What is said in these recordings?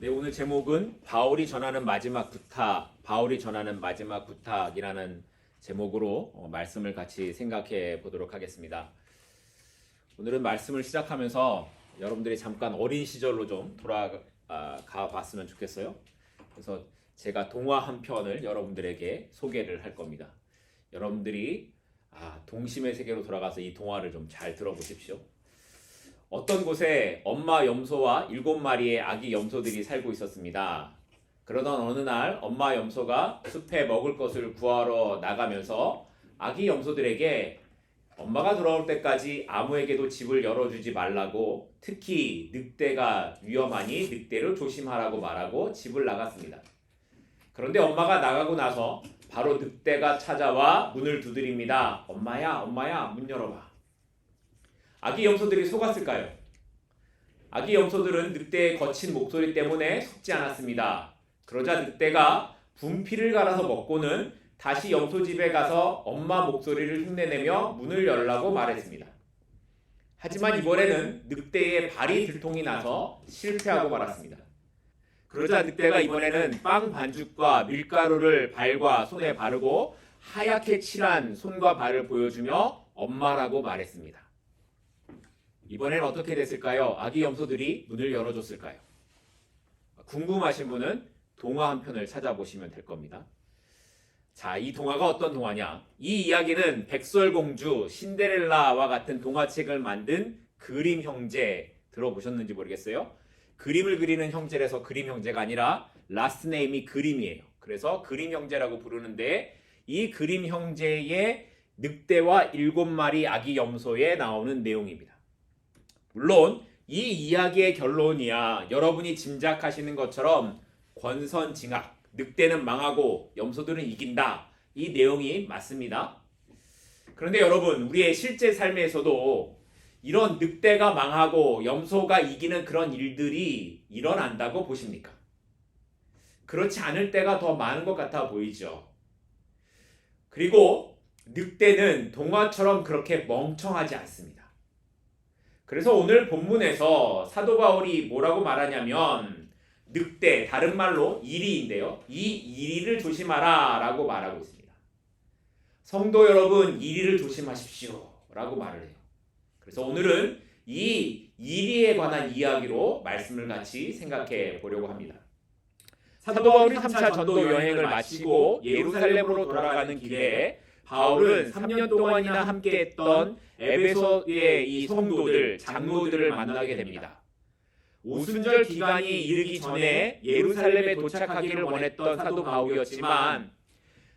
네, 오늘 제목은 바울이 전하는 마지막 부탁이라는 제목으로 말씀을 같이 생각해 보도록 하겠습니다. 오늘은 말씀을 시작하면서 여러분들이 잠깐 어린 시절로 좀 돌아가 봤으면 좋겠어요. 그래서 제가 동화 한 편을 여러분들에게 소개를 할 겁니다. 여러분들이 동심의 세계로 돌아가서 이 동화를 좀 잘 들어보십시오. 어떤 곳에 엄마 염소와 7마리의 아기 염소들이 살고 있었습니다. 그러던 어느 날 엄마 염소가 숲에 먹을 것을 구하러 나가면서 아기 염소들에게 엄마가 돌아올 때까지 아무에게도 집을 열어주지 말라고, 특히 늑대가 위험하니 늑대를 조심하라고 말하고 집을 나갔습니다. 그런데 엄마가 나가고 나서 바로 늑대가 찾아와 문을 두드립니다. 엄마야, 문 열어봐. 아기 염소들이 속았을까요? 아기 염소들은 늑대의 거친 목소리 때문에 속지 않았습니다. 그러자 늑대가 분필을 갈아서 먹고는 다시 염소집에 가서 엄마 목소리를 흉내내며 문을 열라고 말했습니다. 하지만 이번에는 늑대의 발이 들통이 나서 실패하고 말았습니다. 그러자 늑대가 이번에는 빵 반죽과 밀가루를 발과 손에 바르고 하얗게 칠한 손과 발을 보여주며 엄마라고 말했습니다. 이번엔 어떻게 됐을까요? 아기 염소들이 문을 열어줬을까요? 궁금하신 분은 동화 한 편을 찾아보시면 될 겁니다. 자, 이 동화가 어떤 동화냐? 이 이야기는 백설공주, 신데렐라와 같은 동화책을 만든 그림 형제 들어보셨는지 모르겠어요. 그림을 그리는 형제라서 그림 형제가 아니라 라스트 네임이 그림이에요. 그래서 그림 형제라고 부르는데, 이 그림 형제의 늑대와 7마리 아기 염소에 나오는 내용입니다. 물론 이 이야기의 결론이야 여러분이 짐작하시는 것처럼 권선징악, 늑대는 망하고 염소들은 이긴다, 이 내용이 맞습니다. 그런데 여러분, 우리의 실제 삶에서도 이런 늑대가 망하고 염소가 이기는 그런 일들이 일어난다고 보십니까? 그렇지 않을 때가 더 많은 것 같아 보이죠. 그리고 늑대는 동화처럼 그렇게 멍청하지 않습니다. 그래서 오늘 본문에서 사도 바울이 뭐라고 말하냐면, 늑대, 다른 말로 이리인데요, 이 이리를 조심하라 라고 말하고 있습니다. 성도 여러분, 이리를 조심하십시오 라고 말을 해요. 그래서 오늘은 이 이리에 관한 이야기로 말씀을 같이 생각해 보려고 합니다. 사도 바울이 3차 전도 여행을 마치고 예루살렘으로 돌아가는 길에 바울은 3년 동안이나 함께했던 에베소의 이 성도들, 장로들을 만나게 됩니다. 오순절 기간이 이르기 전에 예루살렘에 도착하기를 원했던 사도 바울이었지만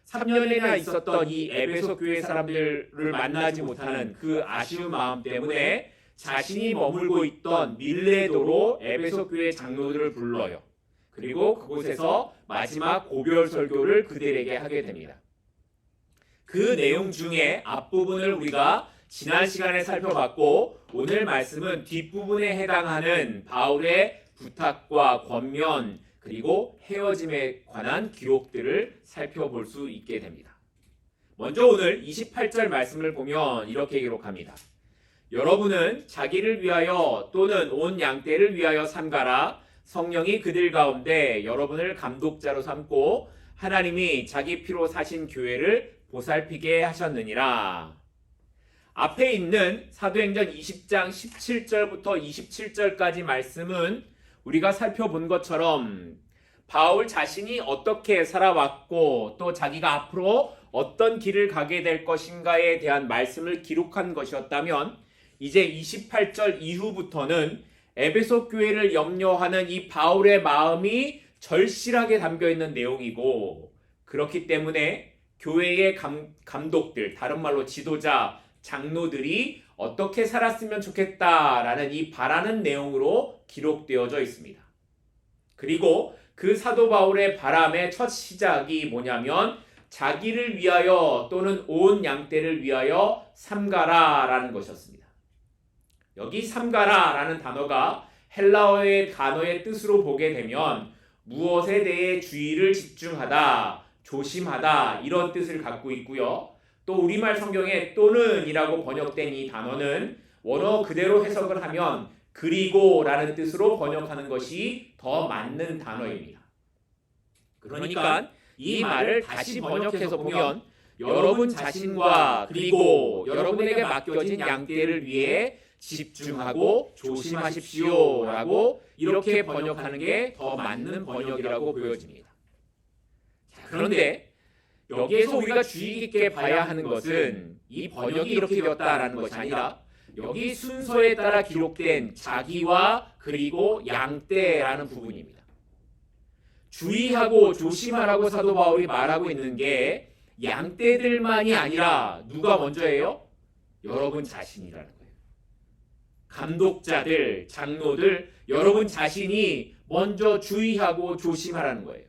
3년이나 있었던 이 에베소 교회 사람들을 만나지 못하는 그 아쉬운 마음 때문에 자신이 머물고 있던 밀레도로 에베소 교회 장로들을 불러요. 그리고 그곳에서 마지막 고별 설교를 그들에게 하게 됩니다. 그 내용 중에 앞부분을 우리가 지난 시간에 살펴봤고, 오늘 말씀은 뒷부분에 해당하는 바울의 부탁과 권면, 그리고 헤어짐에 관한 기록들을 살펴볼 수 있게 됩니다. 먼저 오늘 28절 말씀을 보면 이렇게 기록합니다. 여러분은 자기를 위하여 또는 온 양떼를 위하여 삼가라. 성령이 그들 가운데 여러분을 감독자로 삼고 하나님이 자기 피로 사신 교회를 보살피게 하셨느니라. 앞에 있는 사도행전 20장 17절부터 27절까지 말씀은 우리가 살펴본 것처럼 바울 자신이 어떻게 살아왔고 또 자기가 앞으로 어떤 길을 가게 될 것인가에 대한 말씀을 기록한 것이었다면, 이제 28절 이후부터는 에베소 교회를 염려하는 이 바울의 마음이 절실하게 담겨있는 내용이고, 그렇기 때문에 교회의 감독들, 다른 말로 지도자, 장로들이 어떻게 살았으면 좋겠다라는 이 바라는 내용으로 기록되어져 있습니다. 그리고 그 사도 바울의 바람의 첫 시작이 뭐냐면, 자기를 위하여 또는 온 양떼를 위하여 삼가라라는 것이었습니다. 여기 삼가라라는 단어가 헬라어의 단어의 뜻으로 보게 되면 무엇에 대해 주의를 집중하다, 조심하다, 이런 뜻을 갖고 있고요. 또 우리말 성경에 또는이라고 번역된 이 단어는 원어 그대로 해석을 하면 그리고라는 뜻으로 번역하는 것이 더 맞는 단어입니다. 그러니까 이 말을 다시 번역해서 보면 여러분 자신과 그리고 여러분에게 맡겨진 양떼를 위해 집중하고 조심하십시오라고 이렇게 번역하는 게 더 맞는 번역이라고 보여집니다. 그런데 여기에서 우리가 주의 깊게 봐야 하는 것은 이 번역이 이렇게 되었다라는 것이 아니라 여기 순서에 따라 기록된 자기와 그리고 양떼라는 부분입니다. 주의하고 조심하라고 사도 바울이 말하고 있는 게 양떼들만이 아니라 누가 먼저예요? 여러분 자신이라는 거예요. 감독자들, 장로들, 여러분 자신이 먼저 주의하고 조심하라는 거예요.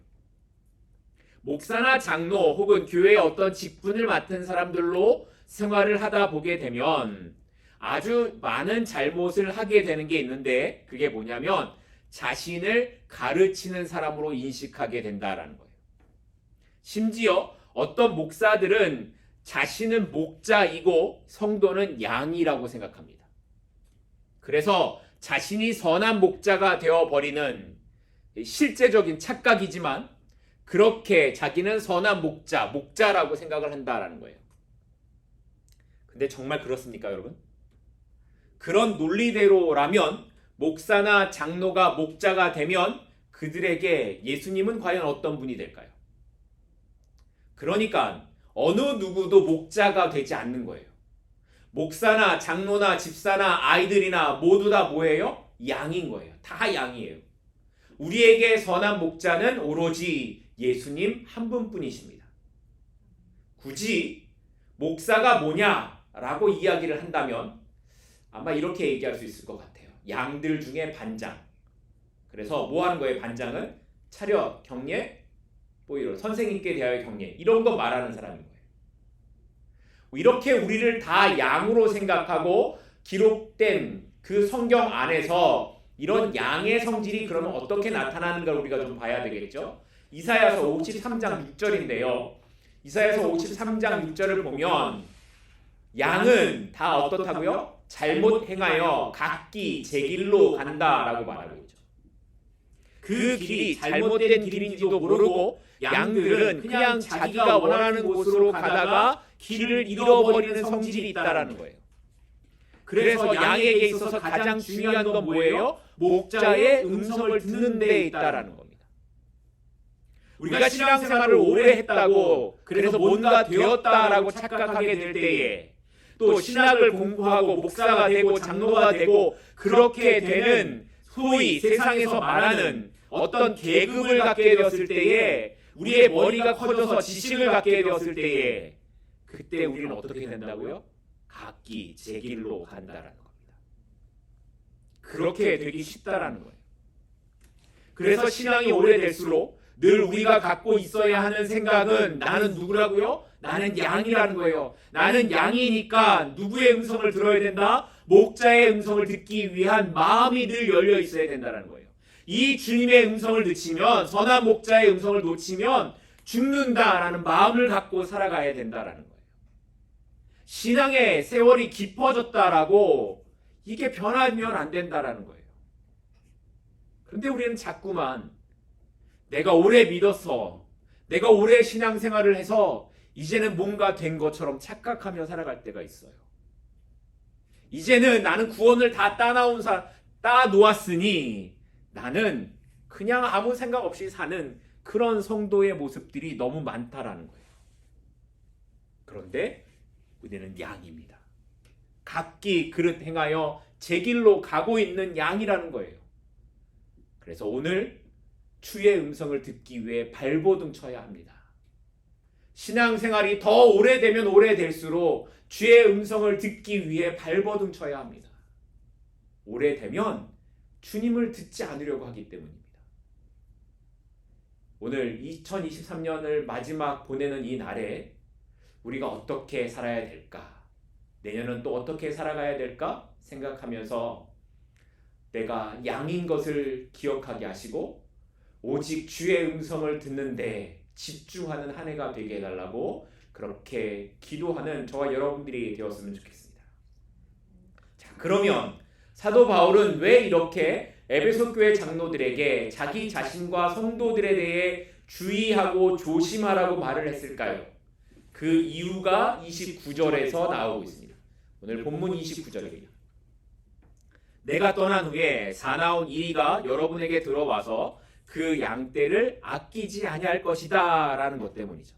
목사나 장로 혹은 교회의 어떤 직분을 맡은 사람들로 생활을 하다 보게 되면 아주 많은 잘못을 하게 되는 게 있는데 그게 뭐냐면 자신을 가르치는 사람으로 인식하게 된다라는 거예요. 심지어 어떤 목사들은 자신은 목자이고 성도는 양이라고 생각합니다. 그래서 자신이 선한 목자가 되어버리는 실제적인 착각이지만 그렇게 자기는 선한 목자라고 생각을 한다라는 거예요. 근데 정말 그렇습니까, 여러분? 그런 논리대로라면 목사나 장로가 목자가 되면 그들에게 예수님은 과연 어떤 분이 될까요? 그러니까 어느 누구도 목자가 되지 않는 거예요. 목사나 장로나 집사나 아이들이나 모두 다 뭐예요? 양인 거예요. 다 양이에요. 우리에게 선한 목자는 오로지 예수님 한 분뿐이십니다. 굳이 목사가 뭐냐라고 이야기를 한다면 아마 이렇게 얘기할 수 있을 것 같아요. 양들 중에 반장. 그래서 뭐 하는 거예요? 반장은 차렷, 경례, 뭐 이런 선생님께 대하여 경례 이런 거 말하는 사람인 거예요. 이렇게 우리를 다 양으로 생각하고 기록된 그 성경 안에서 이런 양의 성질이 그러면 어떻게 나타나는가 우리가 좀 봐야 되겠죠. 이사야서 53장 6절인데요. 이사야서 53장 6절을 보면 양은 다 어떻다고요? 잘못 행하여 각기 제 길로 간다라고 말하고 있죠. 그 길이 잘못된 길인지도 모르고 양들은 그냥 자기가 원하는 곳으로 가다가 길을 잃어버리는 성질이 있다라는 거예요. 그래서 양에게 있어서 가장 중요한 건 뭐예요? 목자의 음성을 듣는 데에 있다라는 겁니다. 우리가 신앙생활을 오래 했다고 그래서 뭔가 되었다라고 착각하게 될 때에 또 신학을 공부하고 목사가 되고 장로가 되고 그렇게 되는 소위 세상에서 말하는 어떤 계급을 갖게 되었을 때에 우리의 머리가 커져서 지식을 갖게 되었을 때에 그때 우리는 어떻게 된다고요? 각기 제 길로 간다라는 겁니다. 그렇게 되기 쉽다라는 거예요. 그래서 신앙이 오래될수록 늘 우리가 갖고 있어야 하는 생각은 나는 누구라고요? 나는 양이라는 거예요. 나는 양이니까 누구의 음성을 들어야 된다? 목자의 음성을 듣기 위한 마음이 늘 열려 있어야 된다는 거예요. 이 주님의 음성을 놓치면, 선한 목자의 음성을 놓치면 죽는다라는 마음을 갖고 살아가야 된다라는 거예요. 신앙의 세월이 깊어졌다라고 이게 변하면 안 된다라는 거예요. 그런데 우리는 자꾸만 내가 오래 믿었어, 내가 오래 신앙생활을 해서 이제는 뭔가 된 것처럼 착각하며 살아갈 때가 있어요. 이제는 나는 구원을 다 따놓았으니 나는 그냥 아무 생각 없이 사는 그런 성도의 모습들이 너무 많다라는 거예요. 그런데 우리는 양입니다. 각기 그릇 행하여 제 길로 가고 있는 양이라는 거예요. 그래서 오늘 주의 음성을 듣기 위해 발버둥 쳐야 합니다. 신앙생활이 더 오래되면 오래될수록 주의 음성을 듣기 위해 발버둥 쳐야 합니다. 오래되면 주님을 듣지 않으려고 하기 때문입니다. 오늘 2023년을 마지막 보내는 이 날에 우리가 어떻게 살아야 될까? 내년은 또 어떻게 살아가야 될까? 생각하면서 내가 양인 것을 기억하게 하시고 오직 주의 음성을 듣는데 집중하는 한 해가 되게 해달라고 그렇게 기도하는 저와 여러분들이 되었으면 좋겠습니다. 자, 그러면 사도 바울은 왜 이렇게 에베소 교회 장로들에게 자기 자신과 성도들에 대해 주의하고 조심하라고 말을 했을까요? 그 이유가 29절에서 나오고 있습니다. 오늘 본문 29절이에요. 내가 떠난 후에 사나운 이리가 여러분에게 들어와서 그 양떼를 아끼지 아니할 것이다 라는 것 때문이죠.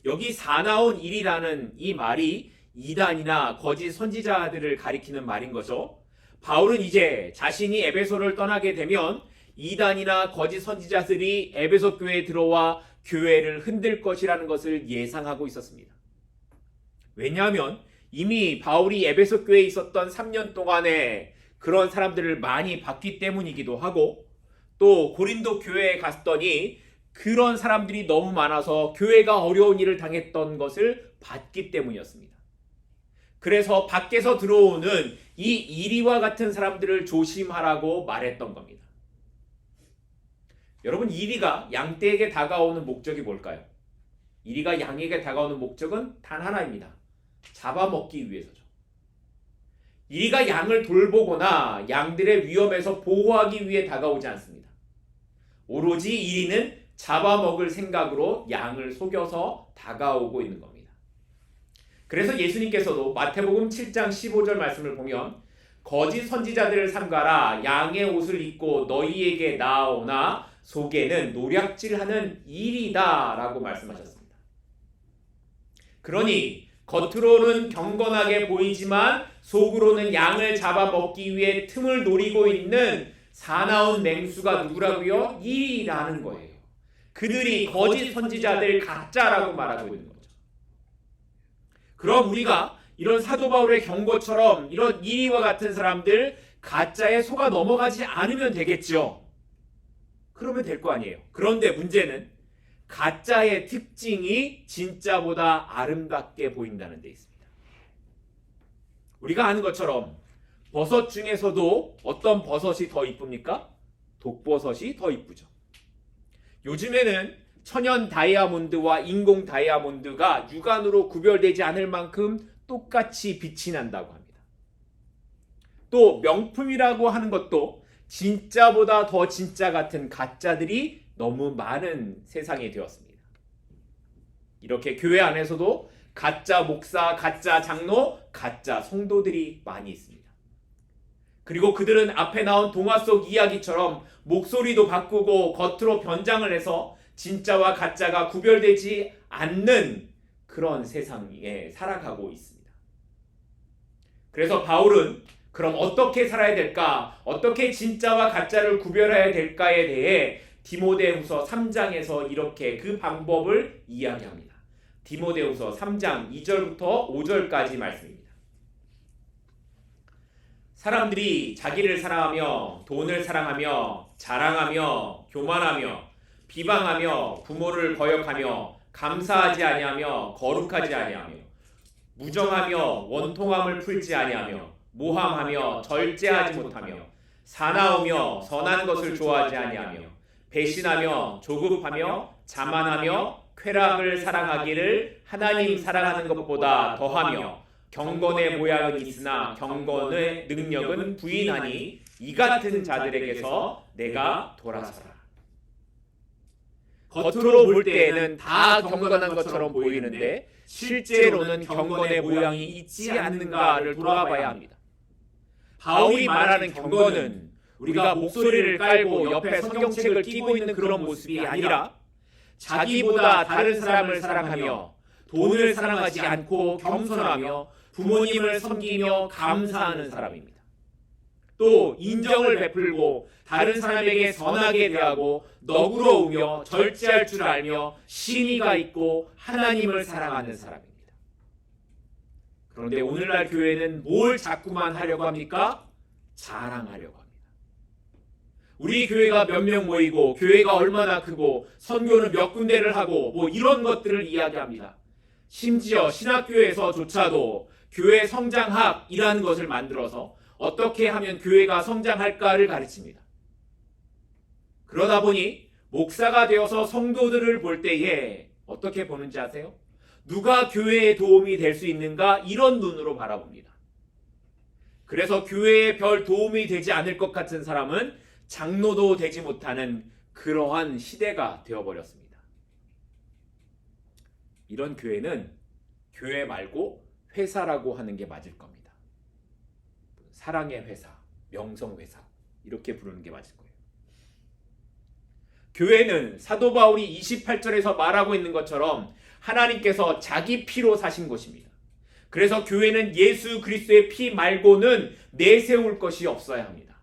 여기 사나운 일이라는 이 말이 이단이나 거짓 선지자들을 가리키는 말인 거죠. 바울은 이제 자신이 에베소를 떠나게 되면 이단이나 거짓 선지자들이 에베소 교회에 들어와 교회를 흔들 것이라는 것을 예상하고 있었습니다. 왜냐하면 이미 바울이 에베소 교회에 있었던 3년 동안에 그런 사람들을 많이 봤기 때문이기도 하고, 또 고린도 교회에 갔더니 그런 사람들이 너무 많아서 교회가 어려운 일을 당했던 것을 봤기 때문이었습니다. 그래서 밖에서 들어오는 이 이리와 같은 사람들을 조심하라고 말했던 겁니다. 여러분, 이리가 양떼에게 다가오는 목적이 뭘까요? 이리가 양에게 다가오는 목적은 단 하나입니다. 잡아먹기 위해서죠. 이리가 양을 돌보거나 양들의 위험에서 보호하기 위해 다가오지 않습니다. 오로지 이리는 잡아먹을 생각으로 양을 속여서 다가오고 있는 겁니다. 그래서 예수님께서도 마태복음 7장 15절 말씀을 보면 거짓 선지자들을 삼가라. 양의 옷을 입고 너희에게 나아오나 속에는 노략질하는 이리다 라고 말씀하셨습니다. 그러니 겉으로는 경건하게 보이지만 속으로는 양을 잡아먹기 위해 틈을 노리고 있는 사나운 맹수가 누구라고요? 이리라는 거예요. 그들이 거짓 선지자들 가짜라고 말하고 있는 거죠. 그럼 우리가 이런 사도 바울의 경고처럼 이런 이리와 같은 사람들 가짜에 속아 넘어가지 않으면 되겠죠. 그러면 될 거 아니에요. 그런데 문제는 가짜의 특징이 진짜보다 아름답게 보인다는 데 있습니다. 우리가 아는 것처럼 버섯 중에서도 어떤 버섯이 더 이쁩니까? 독버섯이 더 이쁘죠. 요즘에는 천연 다이아몬드와 인공 다이아몬드가 육안으로 구별되지 않을 만큼 똑같이 빛이 난다고 합니다. 또 명품이라고 하는 것도 진짜보다 더 진짜 같은 가짜들이 너무 많은 세상이 되었습니다. 이렇게 교회 안에서도 가짜 목사, 가짜 장로, 가짜 성도들이 많이 있습니다. 그리고 그들은 앞에 나온 동화 속 이야기처럼 목소리도 바꾸고 겉으로 변장을 해서 진짜와 가짜가 구별되지 않는 그런 세상에 살아가고 있습니다. 그래서 바울은 그럼 어떻게 살아야 될까? 어떻게 진짜와 가짜를 구별해야 될까에 대해 디모데후서 3장에서 이렇게 그 방법을 이야기합니다. 디모데후서 3장 2절부터 5절까지 말씀입니다. 사람들이 자기를 사랑하며 돈을 사랑하며 자랑하며 교만하며 비방하며 부모를 거역하며 감사하지 아니하며 거룩하지 아니하며 무정하며 원통함을 풀지 아니하며 모함하며 절제하지 못하며 사나우며 선한 것을 좋아하지 아니하며 배신하며 조급하며 자만하며 쾌락을 사랑하기를 하나님 사랑하는 것보다 더하며 경건의 모양은 있으나 경건의 능력은 부인하니 이 같은 자들에게서 내가 돌아서라. 겉으로 볼 때에는 다 경건한 것처럼 보이는데 실제로는 경건의 모양이 있지 않는가를 돌아봐야 합니다. 바울이 말하는 경건은 우리가 목소리를 깔고 옆에 성경책을 끼고 있는 그런 모습이 아니라 자기보다 다른 사람을 사랑하며 돈을 사랑하지 않고 겸손하며 부모님을 섬기며 감사하는 사람입니다. 또 인정을 베풀고 다른 사람에게 선하게 대하고 너그러우며 절제할 줄 알며 신의가 있고 하나님을 사랑하는 사람입니다. 그런데 오늘날 교회는 뭘 자꾸만 하려고 합니까? 자랑하려고 합니다. 우리 교회가 몇 명 모이고 교회가 얼마나 크고 선교는 몇 군데를 하고 뭐 이런 것들을 이야기합니다. 심지어 신학교에서조차도 교회 성장학이라는 것을 만들어서 어떻게 하면 교회가 성장할까를 가르칩니다. 그러다 보니 목사가 되어서 성도들을 볼 때에 어떻게 보는지 아세요? 누가 교회에 도움이 될 수 있는가 이런 눈으로 바라봅니다. 그래서 교회에 별 도움이 되지 않을 것 같은 사람은 장로도 되지 못하는 그러한 시대가 되어버렸습니다. 이런 교회는 교회 말고 회사라고 하는 게 맞을 겁니다. 사랑의 회사, 명성회사 이렇게 부르는 게 맞을 거예요. 교회는 사도 바울이 28절에서 말하고 있는 것처럼 하나님께서 자기 피로 사신 곳입니다. 그래서 교회는 예수 그리스도의 피 말고는 내세울 것이 없어야 합니다.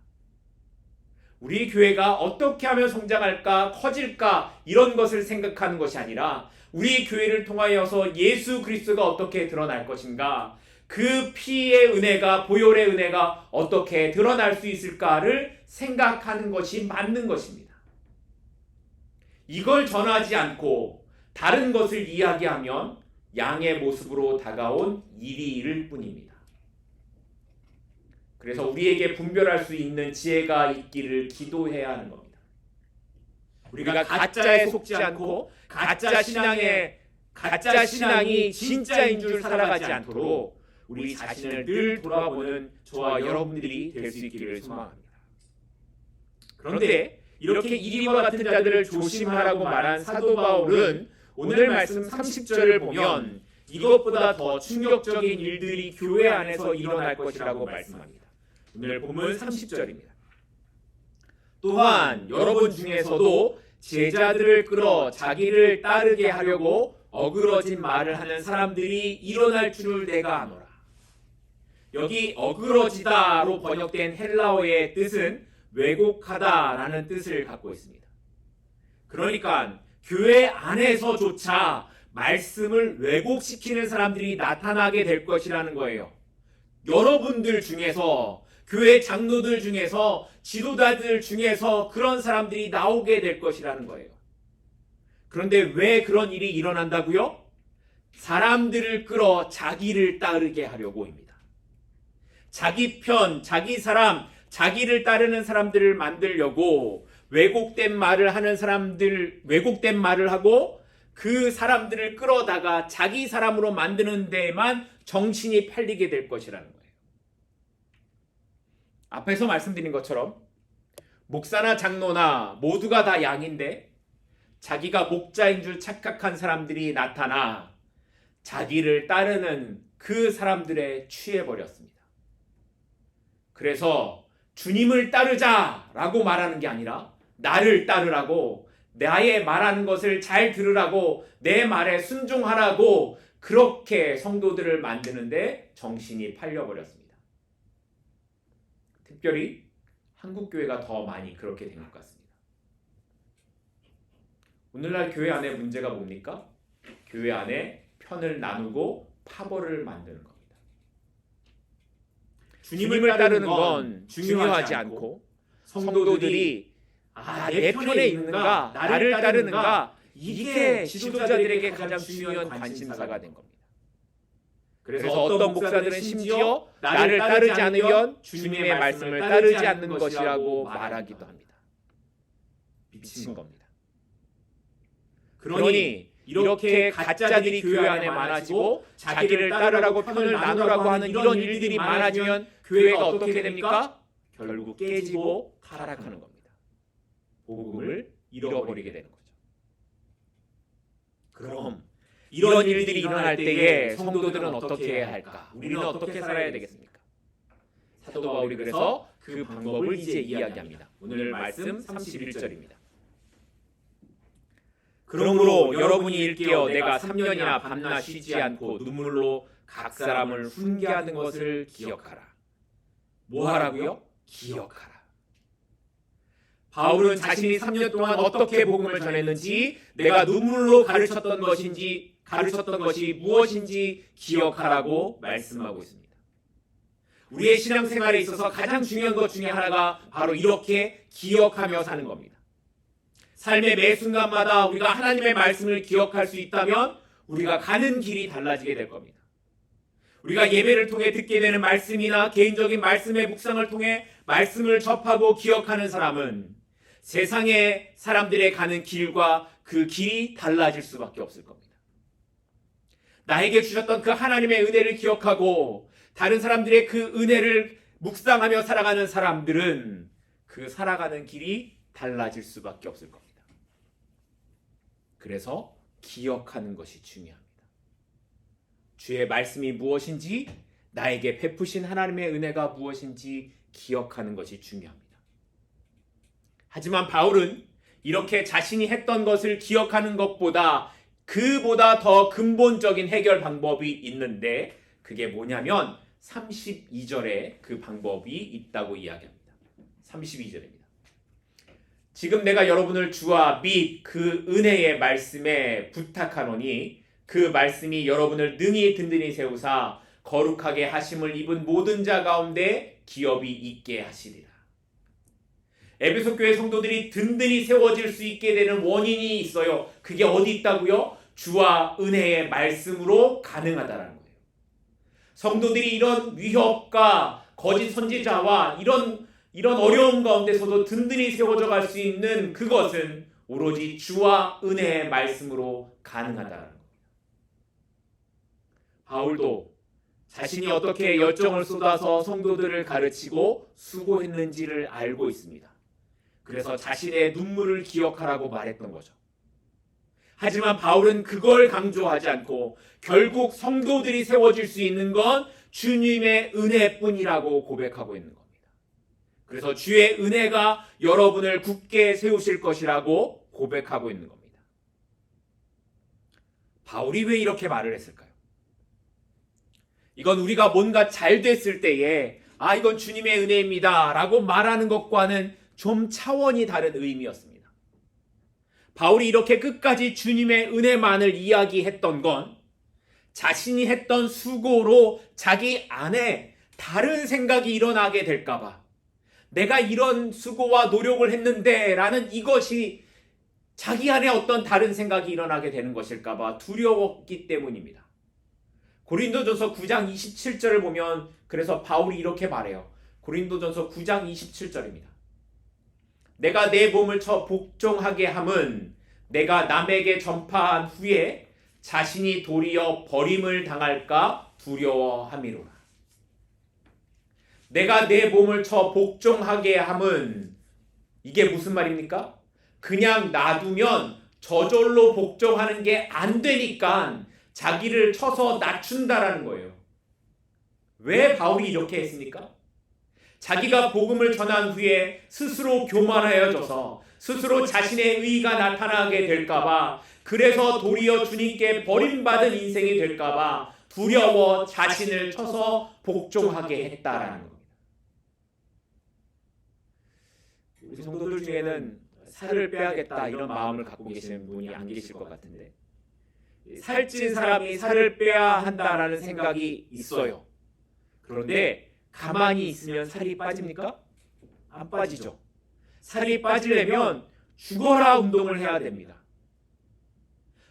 우리 교회가 어떻게 하면 성장할까, 커질까 이런 것을 생각하는 것이 아니라 우리 교회를 통하여서 예수 그리스도가 어떻게 드러날 것인가, 그 피의 은혜가, 보혈의 은혜가 어떻게 드러날 수 있을까를 생각하는 것이 맞는 것입니다. 이걸 전하지 않고 다른 것을 이야기하면 양의 모습으로 다가온 이리일 뿐입니다. 그래서 우리에게 분별할 수 있는 지혜가 있기를 기도해야 하는 겁니다. 우리가 가짜에 속지 않고 가짜 신앙이 진짜인 줄 살아가지 않도록 우리 자신을 늘 돌아보는 저와 여러분들이 될 수 있기를 소망합니다. 그런데 이렇게 이리와 같은 자들을 조심하라고 말한 사도 바울은 오늘 말씀 30절을 보면 이것보다 더 충격적인 일들이 교회 안에서 일어날 것이라고 말씀합니다. 오늘 본문 30절입니다. 또한 여러분 중에서도 제자들을 끌어 자기를 따르게 하려고 어그러진 말을 하는 사람들이 일어날 줄을 내가 아노라. 여기 어그러지다로 번역된 헬라어의 뜻은 왜곡하다라는 뜻을 갖고 있습니다. 그러니까 교회 안에서조차 말씀을 왜곡시키는 사람들이 나타나게 될 것이라는 거예요. 여러분들 중에서, 교회 장로들 중에서, 지도자들 중에서 그런 사람들이 나오게 될 것이라는 거예요. 그런데 왜 그런 일이 일어난다고요? 사람들을 끌어 자기를 따르게 하려고입니다. 자기 편, 자기 사람, 자기를 따르는 사람들을 만들려고 왜곡된 말을 하는 사람들, 왜곡된 말을 하고 그 사람들을 끌어다가 자기 사람으로 만드는 데에만 정신이 팔리게 될 것이라는 거예요. 앞에서 말씀드린 것처럼 목사나 장로나 모두가 다 양인데 자기가 목자인 줄 착각한 사람들이 나타나 자기를 따르는 그 사람들에 취해버렸습니다. 그래서 주님을 따르자라고 말하는 게 아니라 나를 따르라고, 나의 말하는 것을 잘 들으라고, 내 말에 순종하라고 그렇게 성도들을 만드는데 정신이 팔려버렸습니다. 특별히 한국교회가 더 많이 그렇게 된 것 같습니다. 오늘날 교회 안에 문제가 뭡니까? 교회 안에 편을 나누고 파벌을 만드는 겁니다. 주님을 따르는 건 중요하지 않고 성도들이 내 편에 있는가, 나를 따르는가, 이게 지도자들에게 가장 중요한 관심사가 된 겁니다. 그래서 어떤 목사들은 심지어 나를 따르지 않으면 주님의 말씀을 따르지 않는 것이라고 말하기도 합니다. 미친 겁니다. 그러니 이렇게 가짜들이 교회 안에 많아지고 자기를 따르라고 편을 나누라고 하는 이런 일들이 많아지면 교회가 어떻게 됩니까? 결국 깨지고 타락하는 겁니다. 복음을 잃어버리게 되는 거죠. 그럼 이런 일들이 일어날 때에 성도들은 어떻게 해야 할까? 우리는 어떻게 살아야 되겠습니까? 사도 바울이 그래서 그 방법을 이제 이야기합니다. 오늘 말씀 31절입니다. 그러므로 여러분이 일깨어 내가 3년이나 밤낮 쉬지 않고 눈물로 각 사람을 훈계하는 것을 기억하라. 뭐 하라고요? 기억하라. 바울은 자신이 3년 동안 어떻게 복음을 전했는지, 내가 눈물로 가르쳤던 것이 무엇인지 기억하라고 말씀하고 있습니다. 우리의 신앙생활에 있어서 가장 중요한 것 중에 하나가 바로 이렇게 기억하며 사는 겁니다. 삶의 매 순간마다 우리가 하나님의 말씀을 기억할 수 있다면 우리가 가는 길이 달라지게 될 겁니다. 우리가 예배를 통해 듣게 되는 말씀이나 개인적인 말씀의 묵상을 통해 말씀을 접하고 기억하는 사람은 세상의 사람들의 가는 길과 그 길이 달라질 수밖에 없을 겁니다. 나에게 주셨던 그 하나님의 은혜를 기억하고 다른 사람들의 그 은혜를 묵상하며 살아가는 사람들은 그 살아가는 길이 달라질 수밖에 없을 겁니다. 그래서 기억하는 것이 중요합니다. 주의 말씀이 무엇인지, 나에게 베푸신 하나님의 은혜가 무엇인지 기억하는 것이 중요합니다. 하지만 바울은 이렇게 자신이 했던 것을 기억하는 것보다 그보다 더 근본적인 해결 방법이 있는데, 그게 뭐냐면 32절에 그 방법이 있다고 이야기합니다. 32절입니다. 지금 내가 여러분을 주와 및 그 은혜의 말씀에 부탁하노니 그 말씀이 여러분을 능히 든든히 세우사 거룩하게 하심을 입은 모든 자 가운데 기업이 있게 하시리라. 에베소 교회 성도들이 든든히 세워질 수 있게 되는 원인이 있어요. 그게 어디 있다고요? 주와 은혜의 말씀으로 가능하다라는 거예요. 성도들이 이런 위협과 거짓 선지자와 이런 어려움 가운데서도 든든히 세워져 갈 수 있는 그것은 오로지 주와 은혜의 말씀으로 가능하다는 겁니다. 바울도 자신이 어떻게 열정을 쏟아서 성도들을 가르치고 수고했는지를 알고 있습니다. 그래서 자신의 눈물을 기억하라고 말했던 거죠. 하지만 바울은 그걸 강조하지 않고 결국 성도들이 세워질 수 있는 건 주님의 은혜뿐이라고 고백하고 있는 겁니다. 그래서 주의 은혜가 여러분을 굳게 세우실 것이라고 고백하고 있는 겁니다. 바울이 왜 이렇게 말을 했을까요? 이건 우리가 뭔가 잘 됐을 때에 이건 주님의 은혜입니다 라고 말하는 것과는 좀 차원이 다른 의미였습니다. 바울이 이렇게 끝까지 주님의 은혜만을 이야기했던 건 자신이 했던 수고로 자기 안에 다른 생각이 일어나게 될까봐, 내가 이런 수고와 노력을 했는데 라는 이것이 자기 안에 어떤 다른 생각이 일어나게 되는 것일까봐 두려웠기 때문입니다. 고린도전서 9장 27절을 보면 그래서 바울이 이렇게 말해요. 고린도전서 9장 27절입니다. 내가 내 몸을 쳐 복종하게 함은 내가 남에게 전파한 후에 자신이 도리어 버림을 당할까 두려워함이로라. 내가 내 몸을 쳐 복종하게 함은 이게 무슨 말입니까? 그냥 놔두면 저절로 복종하는 게 안 되니까 자기를 쳐서 낮춘다라는 거예요. 왜 바울이 이렇게 했습니까? 자기가 복음을 전한 후에 스스로 교만하여져서 스스로 자신의 의의가 나타나게 될까봐, 그래서 도리어 주님께 버림받은 인생이 될까봐 두려워 자신을 쳐서 복종하게 했다라는 겁니다. 우리 성도들 중에는 살을 빼야겠다 이런 마음을 갖고 계시는 분이 안 계실 것 같은데, 살찐 사람이 살을 빼야 한다라는 생각이 있어요. 그런데 가만히 있으면 살이 빠집니까? 안 빠지죠. 살이 빠지려면 죽어라 운동을 해야 됩니다.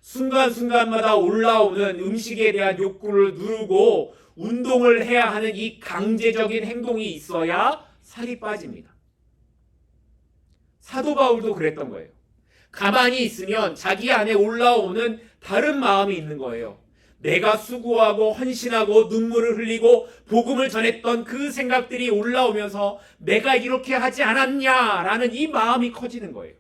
순간순간마다 올라오는 음식에 대한 욕구를 누르고 운동을 해야 하는 이 강제적인 행동이 있어야 살이 빠집니다. 사도 바울도 그랬던 거예요. 가만히 있으면 자기 안에 올라오는 다른 마음이 있는 거예요. 내가 수고하고 헌신하고 눈물을 흘리고 복음을 전했던 그 생각들이 올라오면서 내가 이렇게 하지 않았냐라는 이 마음이 커지는 거예요.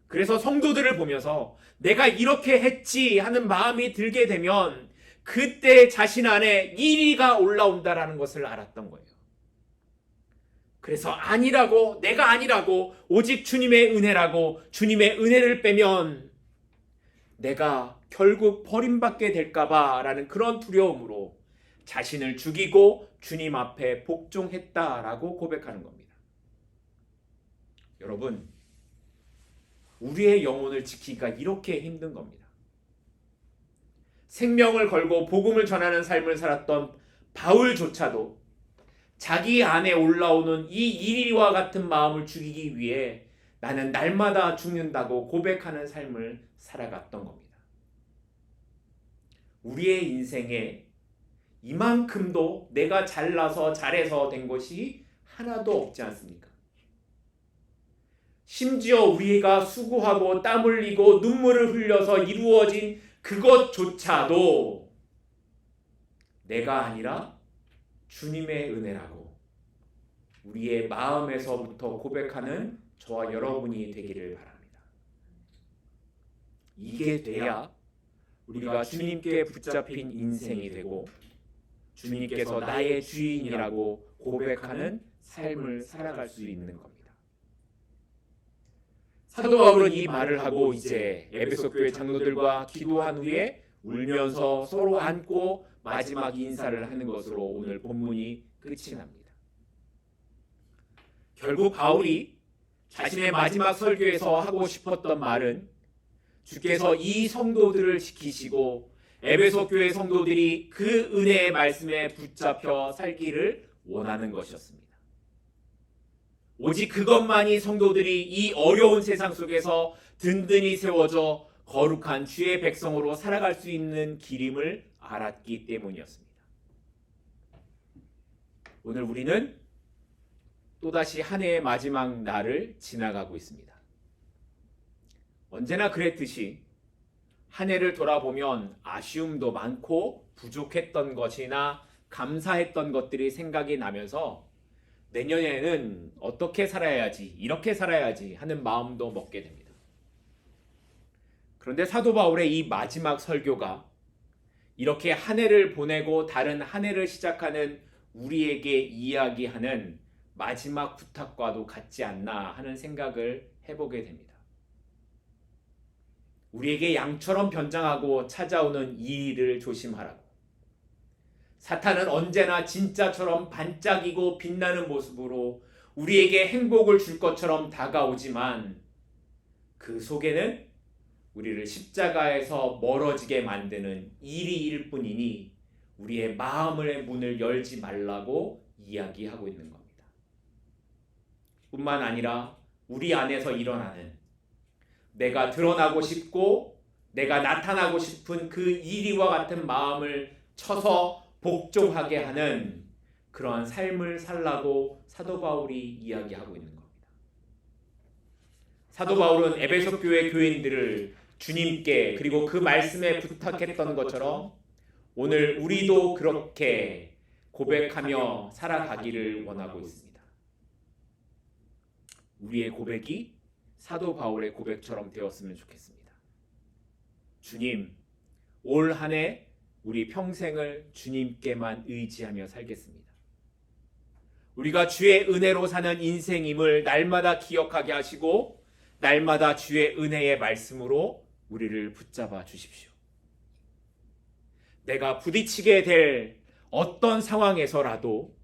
그래서 성도들을 보면서 내가 이렇게 했지 하는 마음이 들게 되면 그때 자신 안에 이리가 올라온다라는 것을 알았던 거예요. 그래서 아니라고, 내가 아니라고, 오직 주님의 은혜라고, 주님의 은혜를 빼면 내가 결국 버림받게 될까봐 라는 그런 두려움으로 자신을 죽이고 주님 앞에 복종했다라고 고백하는 겁니다. 여러분, 우리의 영혼을 지키기가 이렇게 힘든 겁니다. 생명을 걸고 복음을 전하는 삶을 살았던 바울조차도 자기 안에 올라오는 이 이리와 같은 마음을 죽이기 위해 나는 날마다 죽는다고 고백하는 삶을 살아갔던 겁니다. 우리의 인생에 이만큼도 내가 잘나서 잘해서 된 것이 하나도 없지 않습니까? 심지어 우리가 수고하고 땀 흘리고 눈물을 흘려서 이루어진 그것조차도 내가 아니라 주님의 은혜라고 우리의 마음에서부터 고백하는 저와 여러분이 되기를 바랍니다. 이게 돼야 우리가 주님께 붙잡힌 인생이 되고 주님께서 나의 주인이라고 고백하는 삶을 살아갈 수 있는 겁니다. 사도 바울은 이 말을 하고 이제 에베소 교회 장로들과 기도한 후에 울면서 서로 안고 마지막 인사를 하는 것으로 오늘 본문이 끝이 납니다. 결국 바울이 자신의 마지막 설교에서 하고 싶었던 말은 주께서 이 성도들을 지키시고 에베소 교회 성도들이 그 은혜의 말씀에 붙잡혀 살기를 원하는 것이었습니다. 오직 그것만이 성도들이 이 어려운 세상 속에서 든든히 세워져 거룩한 주의 백성으로 살아갈 수 있는 길임을 알았기 때문이었습니다. 오늘 우리는 또다시 한 해의 마지막 날을 지나가고 있습니다. 언제나 그랬듯이 한 해를 돌아보면 아쉬움도 많고 부족했던 것이나 감사했던 것들이 생각이 나면서 내년에는 어떻게 살아야지, 이렇게 살아야지 하는 마음도 먹게 됩니다. 그런데 사도 바울의 이 마지막 설교가 이렇게 한 해를 보내고 다른 한 해를 시작하는 우리에게 이야기하는 마지막 부탁과도 같지 않나 하는 생각을 해보게 됩니다. 우리에게 양처럼 변장하고 찾아오는 이 일을 조심하라고. 사탄은 언제나 진짜처럼 반짝이고 빛나는 모습으로 우리에게 행복을 줄 것처럼 다가오지만 그 속에는 우리를 십자가에서 멀어지게 만드는 일일 뿐이니 우리의 마음의 문을 열지 말라고 이야기하고 있는 겁니다. 뿐만 아니라 우리 안에서 일어나는 내가 드러나고 싶고 내가 나타나고 싶은 그 이리와 같은 마음을 쳐서 복종하게 하는 그러한 삶을 살라고 사도 바울이 이야기하고 있는 겁니다. 사도 바울은 에베소 교회 교인들을 주님께 그리고 그 말씀에 부탁했던 것처럼 오늘 우리도 그렇게 고백하며 살아가기를 원하고 있습니다. 우리의 고백이 사도 바울의 고백처럼 되었으면 좋겠습니다. 주님, 올 한 해 우리 평생을 주님께만 의지하며 살겠습니다. 우리가 주의 은혜로 사는 인생임을 날마다 기억하게 하시고 날마다 주의 은혜의 말씀으로 우리를 붙잡아 주십시오. 내가 부딪히게 될 어떤 상황에서라도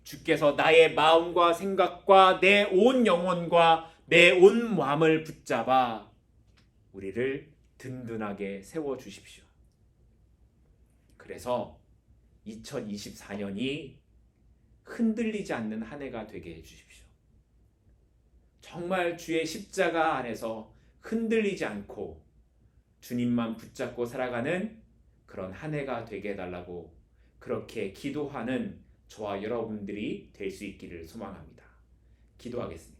주께서 나의 마음과 생각과 내 온 영혼과 내 온 마음을 붙잡아 우리를 든든하게 세워주십시오. 그래서 2024년이 흔들리지 않는 한 해가 되게 해주십시오. 정말 주의 십자가 안에서 흔들리지 않고 주님만 붙잡고 살아가는 그런 한 해가 되게 해달라고 그렇게 기도하는 저와 여러분들이 될 수 있기를 소망합니다. 기도하겠습니다.